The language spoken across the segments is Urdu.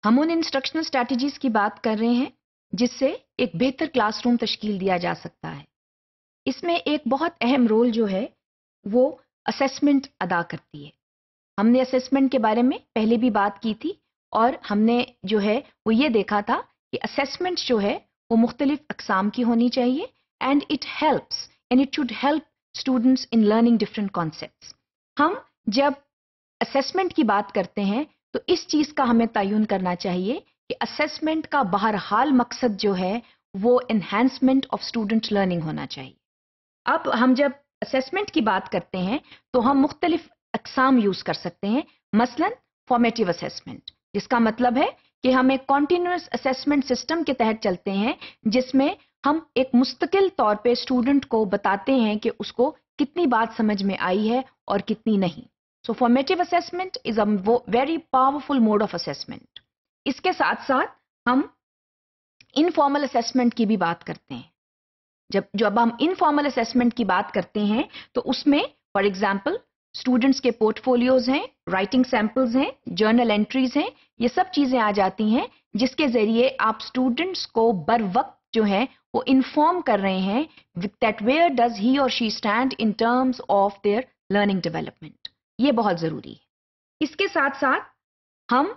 ہم ان انسٹرکشنل اسٹریٹجیز کی بات کر رہے ہیں جس سے ایک بہتر کلاس روم تشکیل دیا جا سکتا ہے. اس میں ایک بہت اہم رول جو ہے وہ اسیسمنٹ ادا کرتی ہے. ہم نے اسیسمنٹ کے بارے میں پہلے بھی بات کی تھی اور ہم نے جو ہے وہ یہ دیکھا تھا کہ اسیسمنٹ جو ہے وہ مختلف اقسام کی ہونی چاہیے and it helps and it should help students in learning different concepts. ہم جب اسیسمنٹ کی بات کرتے ہیں تو اس چیز کا ہمیں تعین کرنا چاہیے کہ اسیسمنٹ کا بہرحال مقصد جو ہے وہ انہینسمنٹ آف اسٹوڈنٹ لرننگ ہونا چاہیے. اب ہم جب اسیسمنٹ کی بات کرتے ہیں تو ہم مختلف اقسام یوز کر سکتے ہیں. مثلا فارمیٹیو اسیسمنٹ، جس کا مطلب ہے کہ ہم ایک کنٹینیوس اسیسمنٹ سسٹم کے تحت چلتے ہیں جس میں ہم ایک مستقل طور پہ اسٹوڈنٹ کو بتاتے ہیں کہ اس کو کتنی بات سمجھ میں آئی ہے اور کتنی نہیں. So formative assessment is a very powerful mode of assessment. اس کے ساتھ ساتھ ہم انفارمل اسیسمنٹ کی بھی بات کرتے ہیں. جب ہم انفارمل اسیسمنٹ کی بات کرتے ہیں تو اس میں فار ایگزامپل اسٹوڈنٹس کے پورٹ فولیوز ہیں، رائٹنگ سیمپلز ہیں، جرنل انٹریز ہیں، یہ سب چیزیں آ جاتی ہیں جس کے ذریعے آپ اسٹوڈنٹس کو بر وقت جو ہے وہ انفارم کر رہے ہیں that where does he or she stand in terms of their learning development. یہ بہت ضروری ہے. اس کے ساتھ ساتھ ہم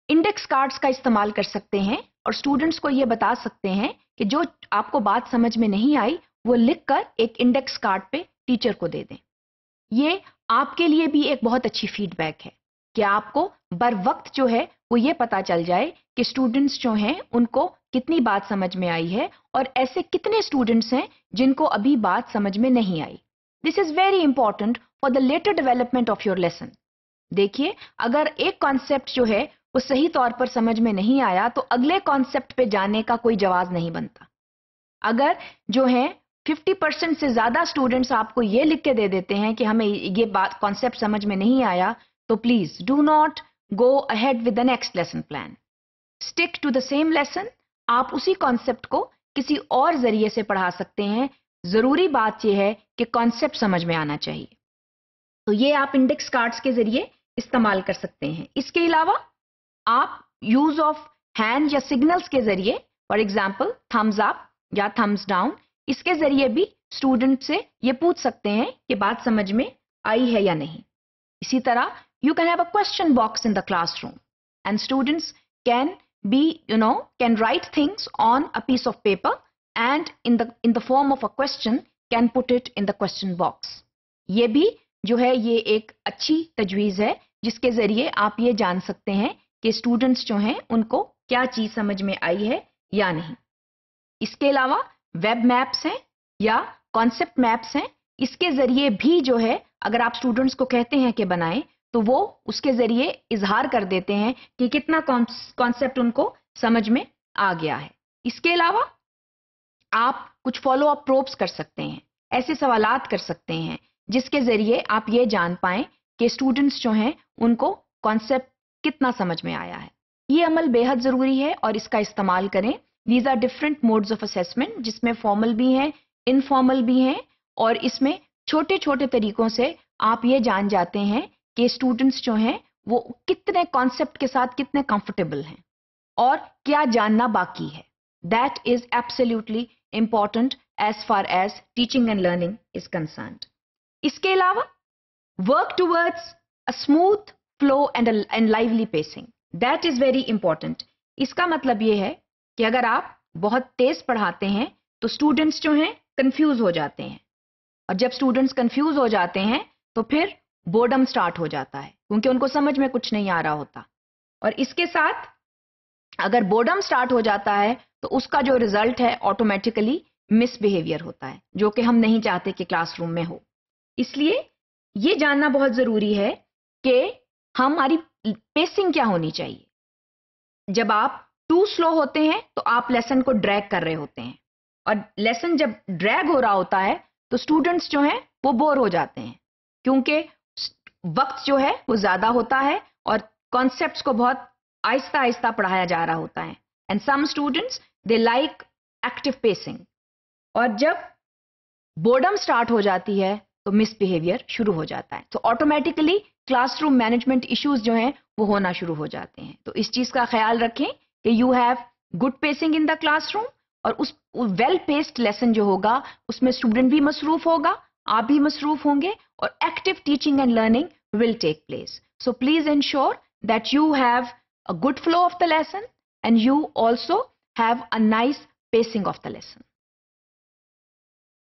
انڈیکس کارڈز کا استعمال کر سکتے ہیں اور اسٹوڈنٹس کو یہ بتا سکتے ہیں کہ جو آپ کو بات سمجھ میں نہیں آئی وہ لکھ کر ایک انڈیکس کارڈ پہ ٹیچر کو دے دیں. یہ آپ کے لیے بھی ایک بہت اچھی فیڈ بیک ہے کہ آپ کو بر وقت جو ہے وہ یہ پتا چل جائے کہ اسٹوڈنٹس جو ہیں ان کو کتنی بات سمجھ میں آئی ہے اور ایسے کتنے اسٹوڈنٹس ہیں جن کو ابھی بات سمجھ میں نہیں آئی. This is very important for the later development of your lesson. دیکھیے اگر ایک کانسیپٹ جو ہے وہ صحیح طور پر سمجھ میں نہیں آیا تو اگلے کانسیپٹ پہ جانے کا کوئی جواز نہیں بنتا. اگر جو ہے 50% سے زیادہ اسٹوڈنٹس آپ کو یہ لکھ کے دے دیتے ہیں کہ ہمیں یہ بات کانسیپٹ سمجھ میں نہیں آیا تو please do not go ahead with the next lesson plan. Stick to the same lesson. آپ اسی کانسیپٹ کو کسی اور ذریعے سے پڑھا سکتے ہیں. ضروری بات یہ ہے کہ کانسیپٹ سمجھ میں آنا چاہیے. تو یہ آپ انڈیکس کارڈز کے ذریعے استعمال کر سکتے ہیں. اس کے علاوہ آپ یوز آف ہینڈ یا سگنلز کے ذریعے فار ایگزامپل تھمز اپ یا تھمز ڈاؤن اس کے ذریعے بھی اسٹوڈنٹ سے یہ پوچھ سکتے ہیں کہ بات سمجھ میں آئی ہے یا نہیں. اسی طرح you can have a question box in the classroom and students can be can write things on a piece of paper and in the form of a question can put it in the question box. یہ بھی جو ہے یہ ایک اچھی تجویز ہے جس کے ذریعے آپ یہ جان سکتے ہیں کہ اسٹوڈنٹس جو ہیں ان کو کیا چیز سمجھ میں آئی ہے یا نہیں. اس کے علاوہ ویب میپس ہیں یا کانسیپٹ میپس ہیں. اس کے ذریعے بھی جو ہے اگر آپ اسٹوڈنٹس کو کہتے ہیں کہ بنائیں تو وہ اس کے ذریعے اظہار کر دیتے ہیں کہ کتنا کانسیپٹ ان کو سمجھ میں آ گیا ہے. اس کے علاوہ آپ کچھ فالو اپ پروبس کر سکتے ہیں، ایسے سوالات کر سکتے ہیں جس کے ذریعے آپ یہ جان پائیں کہ اسٹوڈنٹس جو ہیں ان کو کانسیپٹ کتنا سمجھ میں آیا ہے. یہ عمل بے حد ضروری ہے اور اس کا استعمال کریں. These are different modes of assessment جس میں فارمل بھی ہیں، انفارمل بھی ہیں اور اس میں چھوٹے چھوٹے طریقوں سے آپ یہ جان جاتے ہیں کہ اسٹوڈنٹس جو ہیں وہ کتنے کانسیپٹ کے ساتھ کتنے کمفرٹیبل ہیں اور کیا جاننا باقی ہے. That is absolutely important as far as teaching and learning is concerned. اس کے علاوہ work towards a smooth flow and lively pacing. That is very important. اس کا مطلب یہ ہے کہ اگر آپ بہت تیز پڑھاتے ہیں تو اسٹوڈنٹس جو ہیں کنفیوز ہو جاتے ہیں اور جب اسٹوڈنٹس کنفیوز ہو جاتے ہیں تو پھر بورڈم سٹارٹ ہو جاتا ہے کیونکہ ان کو سمجھ میں کچھ نہیں آ رہا ہوتا. اور اس کے ساتھ اگر بورڈم سٹارٹ ہو جاتا ہے تو اس کا جو ریزلٹ ہے آٹومیٹیکلی مس بیہیویئر ہوتا ہے جو کہ ہم نہیں چاہتے کہ کلاس روم میں ہو. اس لیے یہ جاننا بہت ضروری ہے کہ ہماری پیسنگ کیا ہونی چاہیے. جب آپ ٹو سلو ہوتے ہیں تو آپ لیسن کو ڈریگ کر رہے ہوتے ہیں اور لیسن جب ڈریگ ہو رہا ہوتا ہے تو اسٹوڈنٹس جو ہیں وہ بور ہو جاتے ہیں کیونکہ وقت جو ہے وہ زیادہ ہوتا ہے اور کانسیپٹس کو بہت آہستہ آہستہ پڑھایا جا رہا ہوتا ہے. And some students they like active pacing اور جب بورڈم سٹارٹ ہو جاتی ہے تو مس بیہیویئر شروع ہو جاتا ہے. تو automatically class room management issues جو ہیں وہ ہونا شروع ہو جاتے ہیں. تو اس چیز کا خیال رکھیں کہ you have good pacing in the classroom, اور اس ویل پیسڈ لیسن جو ہوگا اس میں اسٹوڈنٹ بھی مصروف ہوگا, آپ بھی مصروف ہوں گے, اور active teaching and learning will take place. So please ensure that you have a good flow of the lesson and you also have a nice pacing of the lesson.